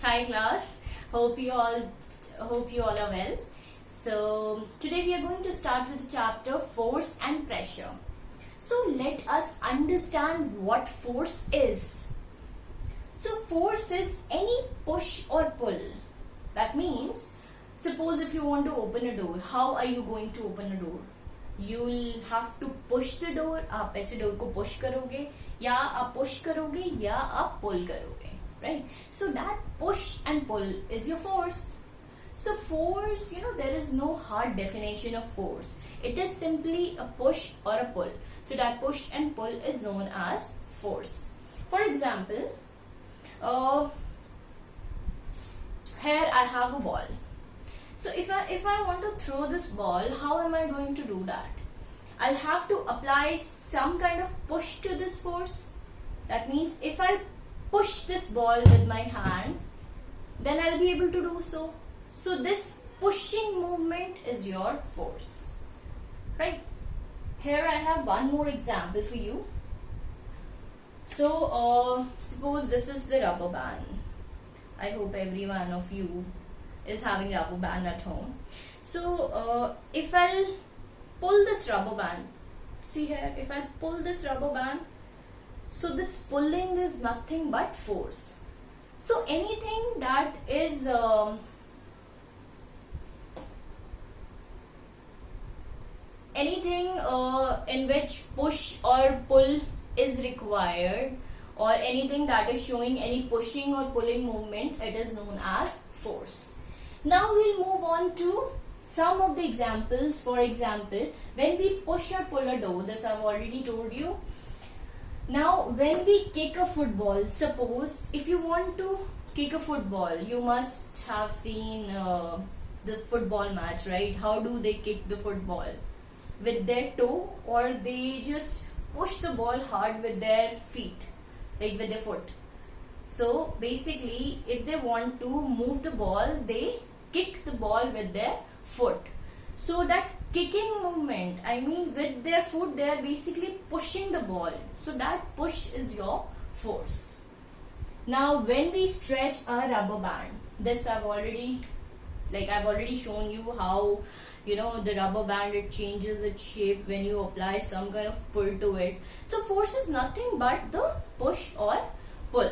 Hi class. Hope you all are well. So today we are going to start with the chapter force and pressure. So let us understand what force is. So force is any push or pull. That means suppose if you want to open a door, how are you going to open a door? You'll have to push the door. आप ऐसे door को push करोगे या आप push करोगे या आप pull करोगे, right? So that push and pull is your force. So force, there is no hard definition of force. It is simply a push or a pull. So that push and pull is known as force. For example, here I have a ball. So if I want to throw this ball, how am I going to do that? I'll have to apply some kind of push to this force. That means if I push this ball with my hand, then I'll be able to do so. So this pushing movement is your force, right? Here I have one more example for you. So suppose this is the rubber band. I hope every one of you is having rubber band at home. So if I'll pull this rubber band, see here, if I pull this rubber band, so this pulling is nothing but force. So anything that is in which push or pull is required, or anything that is showing any pushing or pulling movement, it is known as force. Now we'll move on to some of the examples. For example, when we push or pull a door, this I've already told you. Now when we kick a football, suppose if you want to kick a football, you must have seen the football match, right? How do they kick the football? With their toe, or they just push the ball hard with their feet, like with their foot. So basically, if they want to move the ball, they kick the ball with their foot. So that kicking movement, with their foot, they are basically pushing the ball. So that push is your force. Now when we stretch a rubber band, this I've already shown you how the rubber band, it changes its shape when you apply some kind of pull to it. So force is nothing but the push or pull.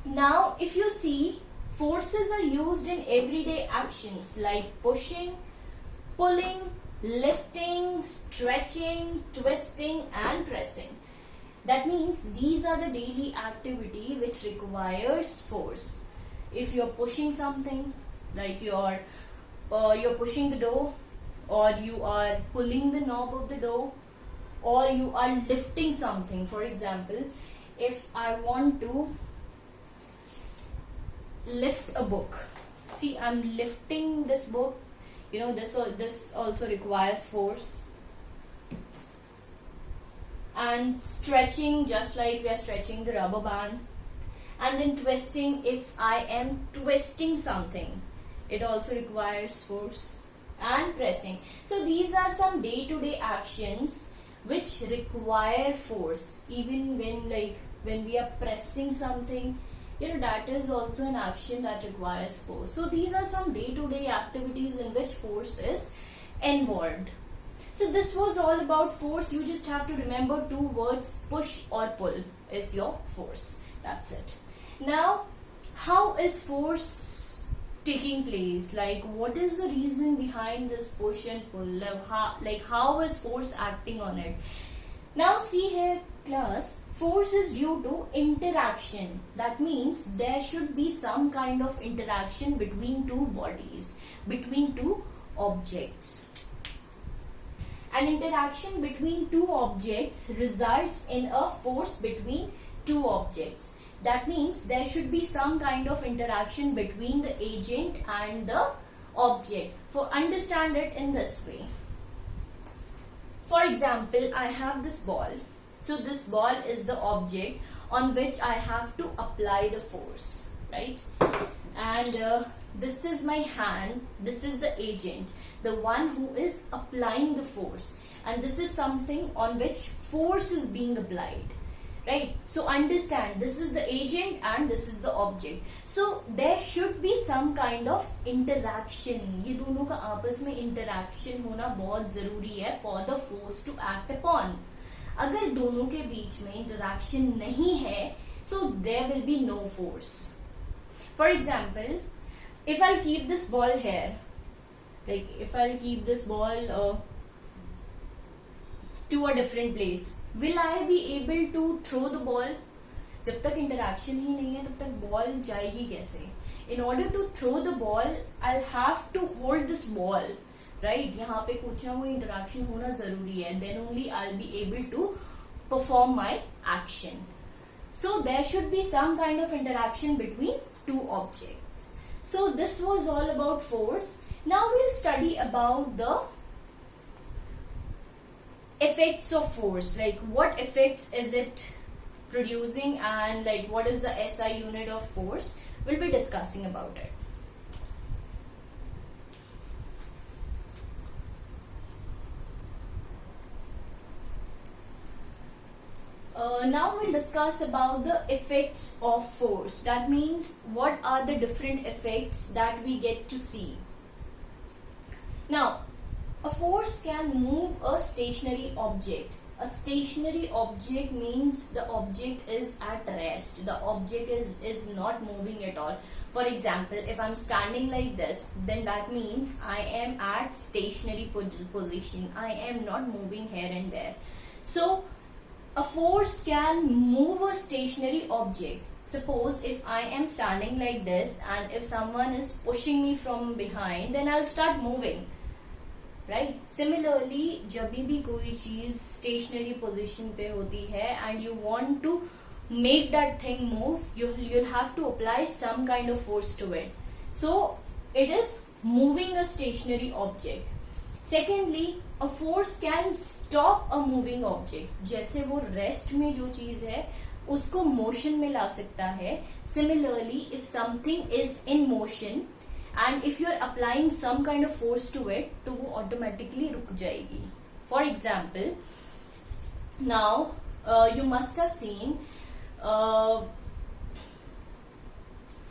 Now if you see, forces are used in everyday actions like pushing, pulling, lifting, stretching, twisting and pressing. That means these are the daily activity which requires force. If you're pushing something, like you're pushing the door, or you are pulling the knob of the door, or you are lifting something. For example, if I want to lift a book, see, I'm lifting this book, this also requires force. And stretching, just like we are stretching the rubber band. And then twisting, if I am twisting something, it also requires force. And pressing. So these are some day-to-day actions which require force. Even when we are pressing something, that is also an action that requires force. So these are some day-to-day activities in which force is involved. So this was all about force. You just have to remember two words, push or pull is your force. That's it. Now, how is force taking place? Like, what is the reason behind this push and pull? How is force acting on it? Now see here, class, force is due to interaction. That means there should be some kind of interaction between two bodies, between two objects. An interaction between two objects results in a force between two objects. That means there should be some kind of interaction between the agent and the object. For understand it in this way. For example, I have this ball. So this ball is the object on which I have to apply the force, right? And this is my hand, this is the agent, the one who is applying the force, and this is something on which force is being applied. right? So understand, this is the agent and this is the object. So there should be some kind of interaction. ये दोनों का आपस में interaction होना बहुत जरूरी है for the force to act upon. अगर दोनों के बीच में interaction नहीं है, so there will be no force. For example, if I'll keep this ball here, like if I'll keep this ball to a different place, will I be able to throw the ball? जब तक interaction ही नहीं है तब तक ball जाएगी कैसे? In order to throw the ball, I'll have to hold this ball, right? यहाँ पे कुछ ना कोई interaction होना जरूरी है. Then only I'll be able to perform my action. So there should be some kind of interaction between two objects. So this was all about force. Now we'll study about the effects of force, like what effects is it producing and like what is the SI unit of force. We'll be discussing about it. Now we'll discuss about the effects of force. That means what are the different effects that we get to see. Now, a force can move a stationary object. A stationary object means the object is at rest. The object is not moving at all. For example, if I'm standing like this, then that means I am at stationary position. I am not moving here and there. So, a force can move a stationary object. Suppose if I am standing like this and if someone is pushing me from behind, then I'll start moving. Right? Similarly, जब भी कोई चीज stationary position पे होती है and you want to make that thing move, you'll have to apply some kind of force to it. So it is moving a stationary object. Secondly, a force can stop a moving object. जैसे वो rest में जो चीज है उसको motion में ला सकता है. Similarly, if something is in motion and if you are applying some kind of force to it, तो वो automatically रुक जाएगी. For example, now you must have seen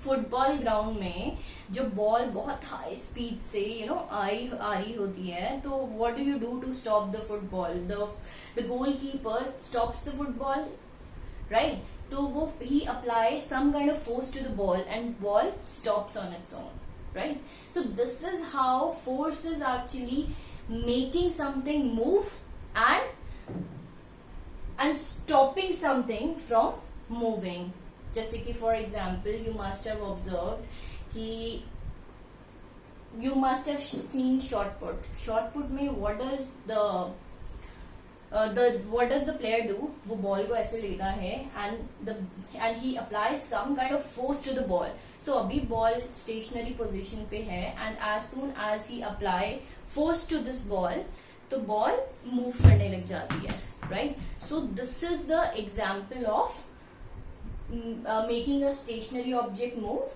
football ground में जो बॉल बहुत हाई स्पीड से आ रही होती है, तो what do you do to stop the football? The goalkeeper stops the football, right? तो वो ही apply some kind of force to the ball and ball stops on its own, right? So this is how force is actually making something move and stopping something from moving. जैसे कि for example, you must have observed कि you must have seen shot put. Shot put में what does the player do? वो ball को ऐसे लेता है and he applies some kind of force to the ball. So अभी ball stationery position पे है and as soon as he apply force to this ball, तो बॉल मूव करने लग जाती है, right? So this is the example of making a stationary object move.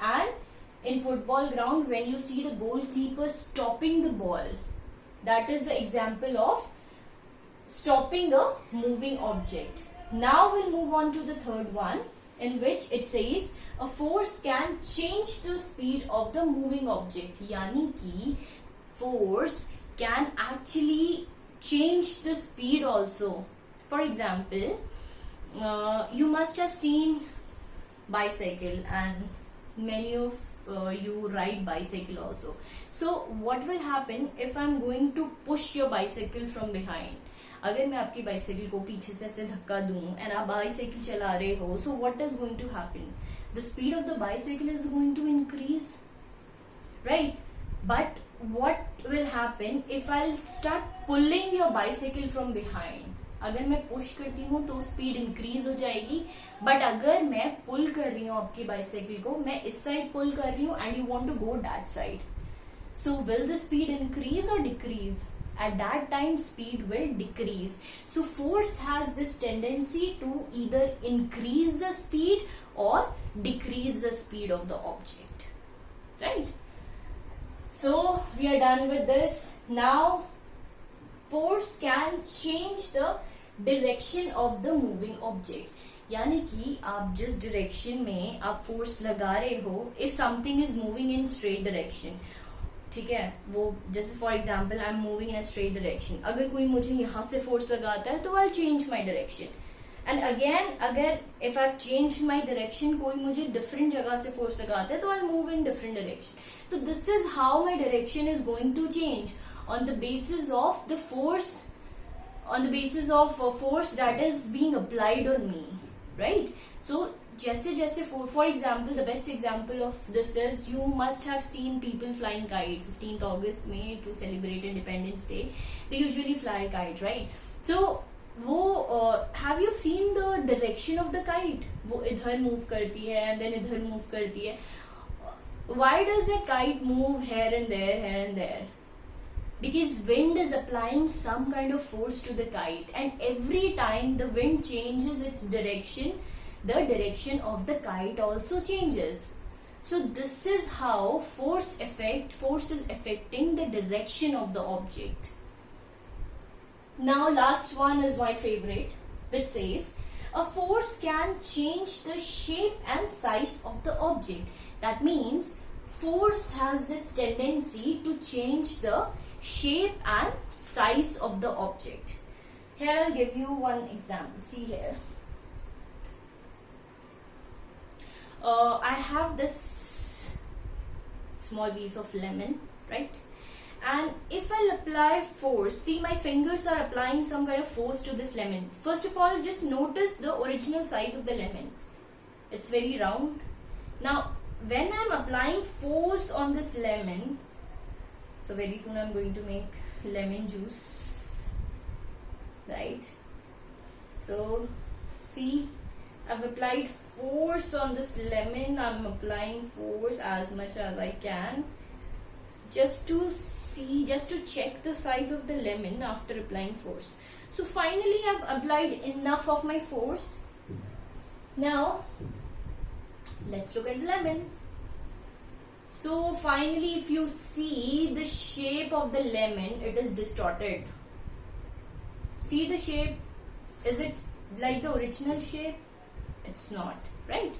And in football ground, when you see the goalkeeper stopping the ball, that is the example of stopping a moving object. Now we'll move on to the third one, in which it says a force can change the speed of the moving object. यानी कि force can actually change the speed also. For example, you must have seen bicycle and many of you ride bicycle also. So what will happen if I'm going to push your bicycle from behind? अगर मैं आपकी bicycle को पीछे से ऐसे धक्का दूं and आप बाइसाइकिल चला रहे हो, so what is going to happen? The speed of the bicycle is going to increase, right? But what will happen if I start pulling your bicycle from behind? अगर मैं पुश करती हूँ तो speed increase हो जाएगी, but अगर मैं पुल कर रही हूँ आपकी बाइसाइकिल को, मैं इस साइड पुल कर रही हूँ and you want to go that side, so will the speed increase और decrease? At that time speed will decrease. So force has this tendency to either increase the speed or decrease the speed of the object, right? So we are done with this. Now force can change the direction of the moving object. यानी कि आप जिस direction में आप force लगा रहे हो, if something is moving in straight direction, ठीक है, वो जैसे for example I am moving in a straight direction, अगर कोई मुझे यहाँ से फोर्स लगाता है तो I change my direction, and again अगर if I change my direction, कोई मुझे डिफरेंट जगह से फोर्स लगाता है तो I move in different direction. तो this is how my direction is going to change on the basis of the force, on the basis of force that is being applied on me, right? So जैसे जैसे for example, the best example of this is you must have seen people flying kite 15th August में to celebrate Independence Day. They usually fly kite, right? So वो have you seen the direction of the kite? वो इधर move करती है and then इधर move करती है. Why does that kite move here and there, here and there? Because wind is applying some kind of force to the kite, and every time the wind changes its direction, the direction of the kite also changes. So this is how force is affecting the direction of the object. Now last one is my favorite, which says a force can change the shape and size of the object. That means force has this tendency to change the shape and size of the object. Here I'll give you one example. See here. I have this small piece of lemon, right? And if I'll apply force, see my fingers are applying some kind of force to this lemon. First of all, just notice the original size of the lemon. It's very round. Now, when I'm applying force on this lemon, so very soon I'm going to make lemon juice, right? So see, I've applied force on this lemon. I'm applying force as much as I can, just to see, just to check the size of the lemon after applying force. So finally I've applied enough of my force. Now let's look at the lemon. So finally, if you see the shape of the lemon, it is distorted. See the shape? Is it like the original shape? It's not, right?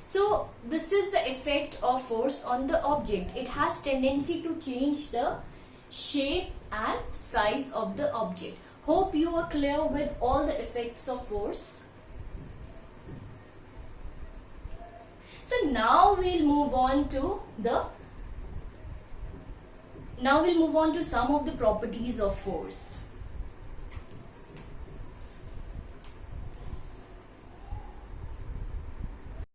So this is the effect of force on the object. It has tendency to change the shape and size of the object. Hope you are clear with all the effects of force. So now we'll move on to some of the properties of force.